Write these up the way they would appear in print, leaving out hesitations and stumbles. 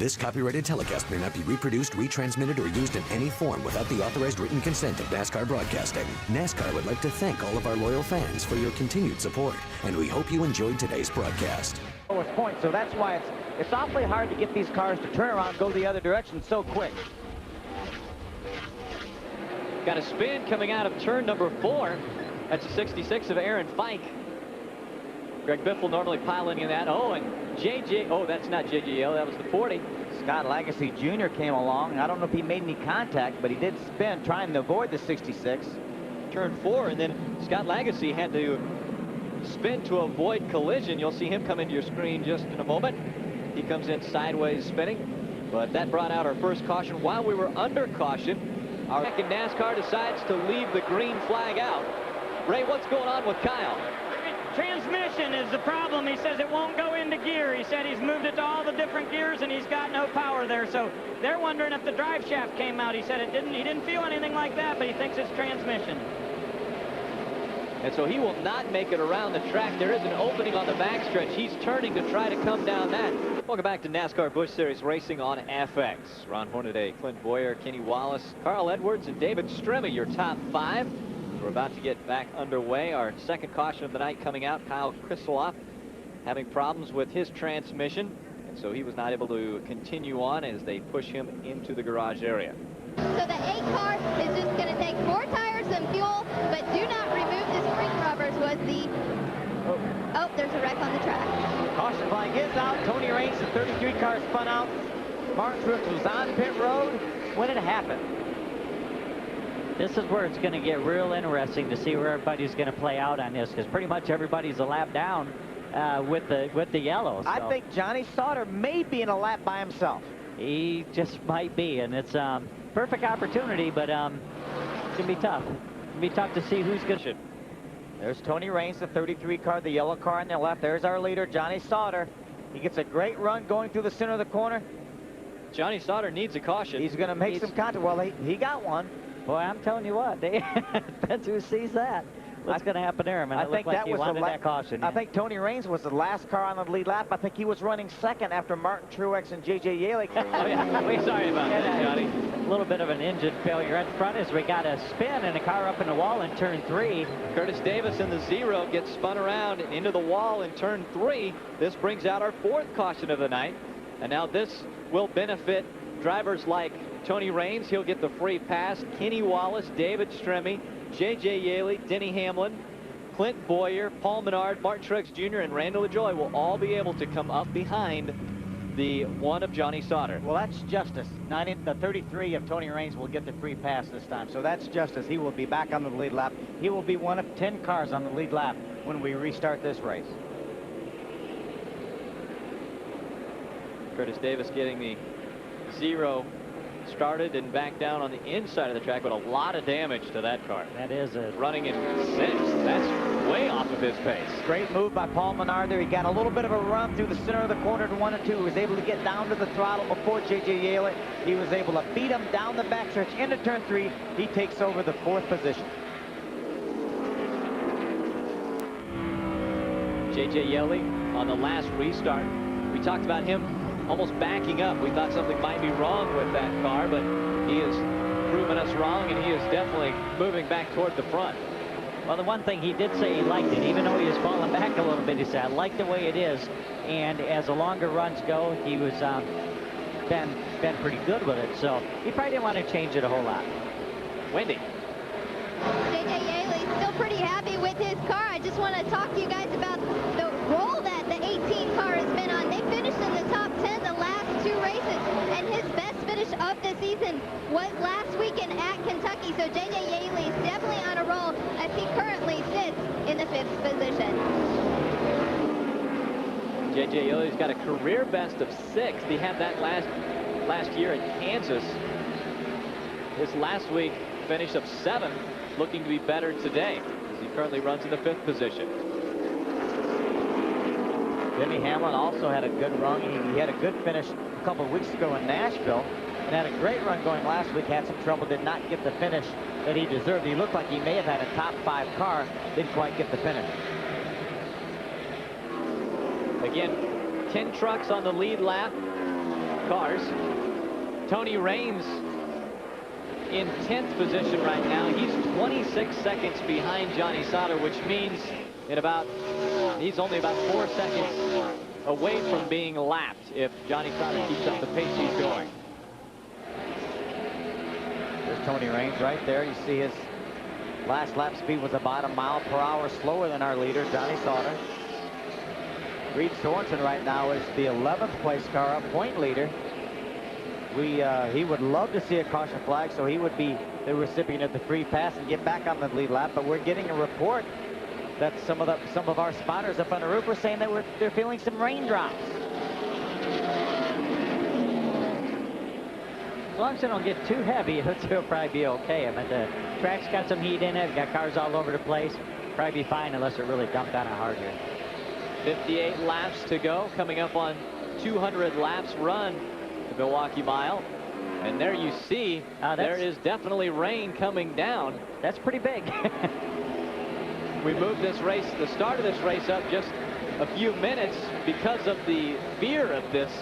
This copyrighted telecast may not be reproduced, retransmitted, or used in any form without the authorized written consent of NASCAR Broadcasting. NASCAR would like to thank all of our loyal fans for your continued support, and we hope you enjoyed today's broadcast. Point, so that's why it's awfully hard to get these cars to turn around and go the other direction so quick. Got a spin coming out of turn number 4. That's a 66 of Aaron Fike. Greg Biffle normally piloting that. Oh, and that's not JJL, that was the 40. Scott Lagasse Jr. came along. I don't know if he made any contact, but he did spin trying to avoid the 66. Turn 4, and then Scott Lagasse had to spin to avoid collision. You'll see him come into your screen just in a moment. He comes in sideways spinning, but that brought out our first caution. While we were under caution, our second NASCAR decides to leave the green flag out. Ray, what's going on with Kyle? Transmission is the problem. He says it won't go into gear. He said he's moved it to all the different gears and he's got no power there. So they're wondering if the drive shaft came out. He said he didn't feel anything like that, but he thinks it's transmission. And so he will not make it around the track. There is an opening on the backstretch. He's turning to try to come down that. Welcome back to NASCAR Busch Series Racing on FX. Ron Hornaday, Clint Boyer, Kenny Wallace, Carl Edwards, and David Stremme, your top 5. We're about to get back underway. Our second caution of the night coming out. Kyle Krisiloff having problems with his transmission, and so he was not able to continue on as they push him into the garage area. So the A car is just going to take 4 tires and fuel, but do not remove the spring rubbers. Was the there's a wreck on the track. Caution flag is out. Tony Raines, the 33 car, spun out. Martin Truex was on pit road when it happened. This is where it's going to get real interesting to see where everybody's going to play out on this, because pretty much everybody's a lap down with the yellow. So. I think Johnny Sauter may be in a lap by himself. He just might be, and it's perfect opportunity, but it's going to be tough. It's going to be tough to see who's going to. There's Tony Raines, the 33 car, the yellow car on the left. There's our leader, Johnny Sauter. He gets a great run going through the center of the corner. Johnny Sauter needs a caution. He's going to make some contact. Well, he got one. Boy, I'm telling you what, depends who sees that. What's going to happen there? I mean, I think like that was that caution. I think Tony Raines was the last car on the lead lap. I think he was running second after Martin Truex and J.J. Yeley. Oh, yeah. We're sorry about that, Johnny. A little bit of an engine failure at the front as we got a spin and a car up in the wall in turn 3. Curtis Davis in the 0 gets spun around and into the wall in turn 3. This brings out our 4th caution of the night. And now this will benefit drivers like Tony Raines. He'll get the free pass. Kenny Wallace, David Stremme, J.J. Yeley, Denny Hamlin, Clint Boyer, Paul Menard, Martin Truex Jr., and Randall LaJoie will all be able to come up behind the 1 of Johnny Sauter. Well, that's justice. The 33 of Tony Raines will get the free pass this time. So that's justice. He will be back on the lead lap. He will be one of 10 cars on the lead lap when we restart this race. Curtis Davis getting the 0 started and back down on the inside of the track, but a lot of damage to that car. That is running in 6th. That's way off of his pace. Great move by Paul Menard there. He got a little bit of a run through the center of the corner to 1 and 2. He was able to get down to the throttle before J.J. Yeley. He was able to beat him down the backstretch into turn 3. He takes over the 4th position. J.J. Yeley on the last restart. We talked about him almost backing up. We thought something might be wrong with that car, but he has proven us wrong, and he is definitely moving back toward the front. Well, the one thing he did say he liked it, even though he was falling back a little bit. He said, I like the way it is, and as the longer runs go, he was been pretty good with it, so he probably didn't want to change it a whole lot. Wendy. J.J. Yeley's still pretty happy with his car. I just want to talk to you guys about the role that the 18 car has been on. They finished in the top 10 the last 2 races, and his best finish of the season was last weekend at Kentucky. So J.J. Yeley is definitely on a roll as he currently sits in the 5th position. J.J. Yeley's got a career best of 6th. He had that last year at Kansas. His last week finish of 7th, looking to be better today as he currently runs in the 5th position. Denny Hamlin also had a good run. He had a good finish a couple of weeks ago in Nashville and had a great run going last week. Had some trouble, did not get the finish that he deserved. He looked like he may have had a top 5 car, didn't quite get the finish. Again, 10 trucks on the lead lap. cars. Tony Raines in 10th position right now. He's 26 seconds behind Johnny Sauter, which means he's only about 4 seconds away from being lapped if Johnny Sauter keeps up the pace he's going. There's Tony Raines right there. You see his last lap speed was about 1 mile per hour slower than our leader, Johnny Sauter. Reed Sorensen right now is the 11th place car up, point leader. He would love to see a caution flag, so he would be the recipient of the free pass and get back on the lead lap. But we're getting a report that some of our spotters up on the roof are saying that they're feeling some raindrops. As long as they don't get too heavy, it'll probably be okay. I mean, the track's got some heat in it, got cars all over the place. Probably be fine unless it really dumped on it hard here. 58 laps to go, coming up on 200 laps run the Milwaukee Mile. And there you see, there is definitely rain coming down. That's pretty big. We moved this race, the start of this race, up just a few minutes because of the fear of this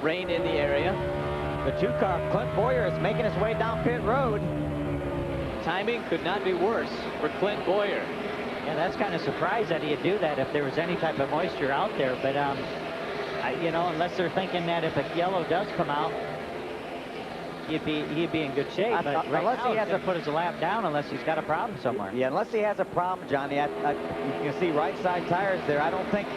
rain in the area. The 2-car, Clint Boyer, is making his way down pit road. Timing could not be worse for Clint Boyer. Yeah, that's kind of surprised that he'd do that if there was any type of moisture out there. But, you know, unless they're thinking that if a yellow does come out, he'd be in good shape. But right unless now, he has to put his lap down unless he's got a problem somewhere. Yeah, unless he has a problem, Johnny. You can see right side tires there. I don't think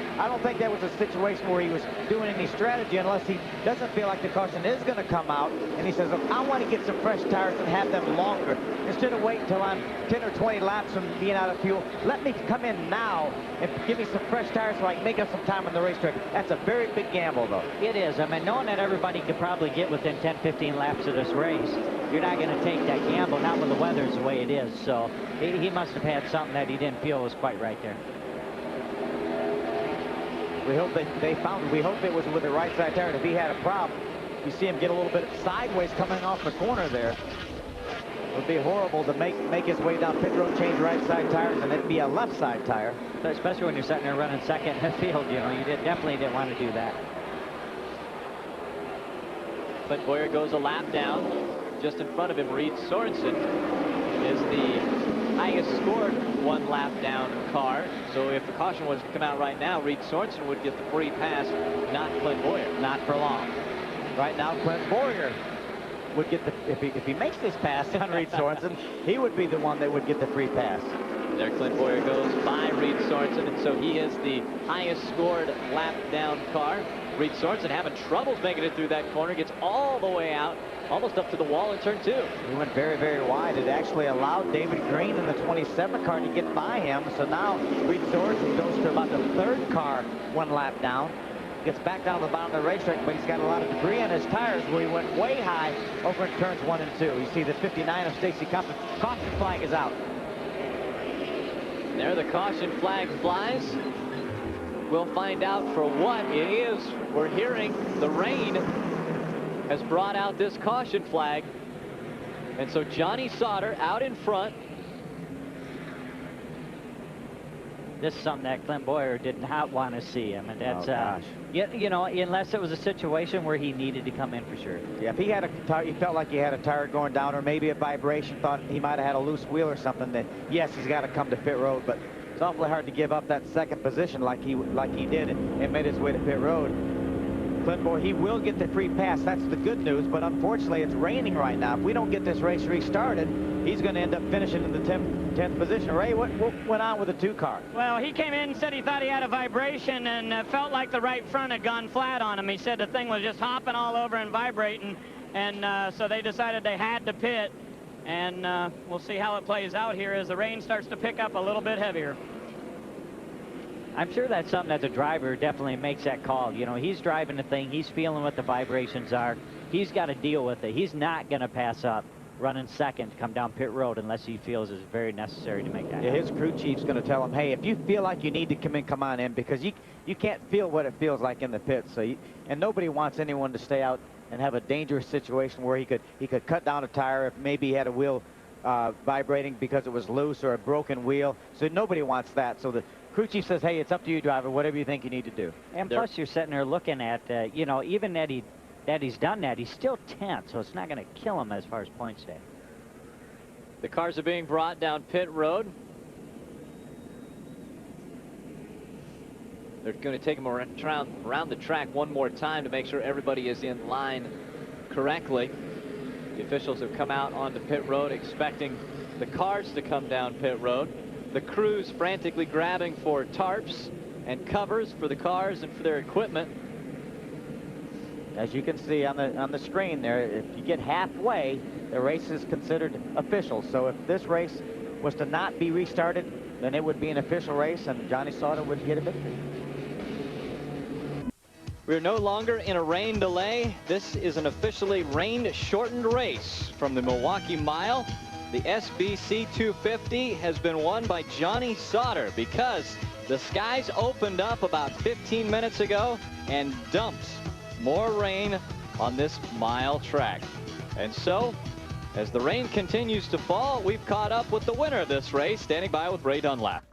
that was a situation where he was doing any strategy unless he doesn't feel like the caution is going to come out and he says, look, I want to get some fresh tires and have them longer instead of waiting until I'm 10 or 20 laps from being out of fuel. Let me come in now and give me some fresh tires so I can make up some time on the racetrack. That's a very big gamble, though. It is. I mean, knowing that everybody could probably get within 10, 15 laps of this race, you're not going to take that gamble, not when the weather's the way it is. So he must have had something that he didn't feel was quite right there. We hope we hope it was with the right side tire. If he had a problem, you see him get a little bit sideways coming off the corner there. It would be horrible to make his way down pit road, change right side tires, and it'd be a left side tire. Especially when you're sitting there running second in the field, you know, you definitely didn't want to do that. Clint Boyer goes a lap down. Just in front of him, Reed Sorensen is the highest scored 1 lap down car. So if the caution was to come out right now, Reed Sorensen would get the free pass, not Clint Boyer. Not for long. Right now, Clint Boyer would get the, if he makes this pass on Reed Sorensen, he would be the one that would get the free pass. There Clint Boyer goes by Reed Sorensen, and so he is the highest scored lap down car. Reed Sorensen having troubles making it through that corner, gets all the way out, almost up to the wall in turn 2. He went very, very wide. It actually allowed David Green in the 27 car to get by him. So now Reed Sorensen goes to about the 3rd car 1 lap down. Gets back down to the bottom of the racetrack, but he's got a lot of debris on his tires where he went way high over in turns 1 and 2. You see the 59 of Stacy Coffin. Caution flag is out. There the caution flag flies. We'll find out for what it is. We're hearing the rain has brought out this caution flag. And so Johnny Sauter out in front. This is something that Clint Boyer did not want to see. I mean, that's, gosh. you know, unless it was a situation where he needed to come in for sure. Yeah, if he had a tire, he felt like he had a tire going down, or maybe a vibration, thought he might have had a loose wheel or something, then yes, he's got to come to pit road. But it's awfully hard to give up that 2nd position like he did and made his way to pit road. Clint Boyer, he will get the free pass. That's the good news, but unfortunately it's raining right now. If we don't get this race restarted, he's going to end up finishing in the 10th position. Ray, what went on with the 2-car? Well, he came in and said he thought he had a vibration and felt like the right front had gone flat on him. He said the thing was just hopping all over and vibrating, and so they decided they had to pit. And we'll see how it plays out here as the rain starts to pick up a little bit heavier. I'm sure that's something that the driver definitely makes that call. You know, he's driving the thing. He's feeling what the vibrations are. He's got to deal with it. He's not going to pass up running second to come down pit road unless he feels it's very necessary to make that happen. His crew chief's going to tell him, hey, if you feel like you need to come in, come on in, because you can't feel what it feels like in the pits. So and nobody wants anyone to stay out and have a dangerous situation where he could cut down a tire if maybe he had a wheel vibrating because it was loose or a broken wheel. So nobody wants that. So the crew chief says, hey, it's up to you, driver, whatever you think you need to do. And plus, you're sitting there looking at, you know, even Eddie that he's done that. He's still 10th, so it's not going to kill him as far as points day. The cars are being brought down pit road. They're going to take them around the track one more time to make sure everybody is in line correctly. The officials have come out onto pit road expecting the cars to come down pit road. The crews frantically grabbing for tarps and covers for the cars and for their equipment. As you can see on the screen there, if you get halfway, the race is considered official. So if this race was to not be restarted, then it would be an official race and Johnny Sauter would get a victory. We're no longer in a rain delay. This is an officially rain-shortened race from the Milwaukee Mile. The SBC 250 has been won by Johnny Sauter because the skies opened up about 15 minutes ago and dumped more rain on this mile track. And so, as the rain continues to fall, we've caught up with the winner of this race. Standing by with Ray Dunlap.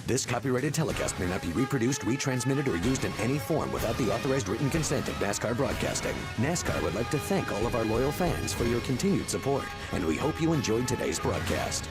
This copyrighted telecast may not be reproduced, retransmitted, or used in any form without the authorized written consent of NASCAR Broadcasting. NASCAR would like to thank all of our loyal fans for your continued support, and we hope you enjoyed today's broadcast.